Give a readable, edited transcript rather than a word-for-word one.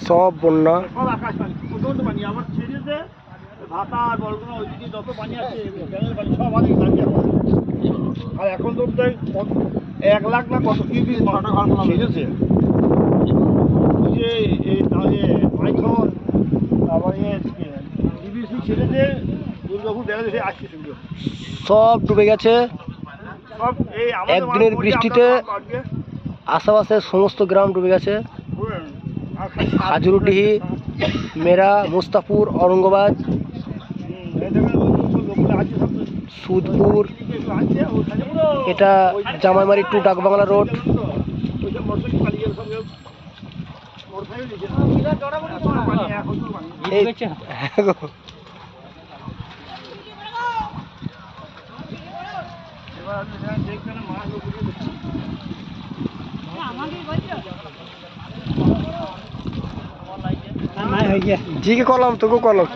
সব বন্যা। সব আকাশ পানি, প্রচন্ড পানি। আবার ছেড়েছে ভাতা আর বলগুনা ওইদিকে যত পানি আছে ক্যানেল পানি সব আছে দাঁড়িয়ে আছে। আর এখন তো প্রায় 1 লাখ না কত কি ছেড়েছে। তাহলে মাইথন তারপরে ডিবিসি ছেড়েছে, দুর্গাপুর দেখা যাচ্ছে আসছে সুন্দর। সব ডুবে গেছে সব এই একদিনের বৃষ্টিতে। আশেপাশের সমস্ত গ্রাম ডুবে গেছে। হাজুরুডিহি, মেরা, মুস্তাপুর, औरंगाबाद, সুদপুর, এটা জামাইমারি টু ডাকবাংলা রোড। জি কে করলাম, তোকেও করলাম।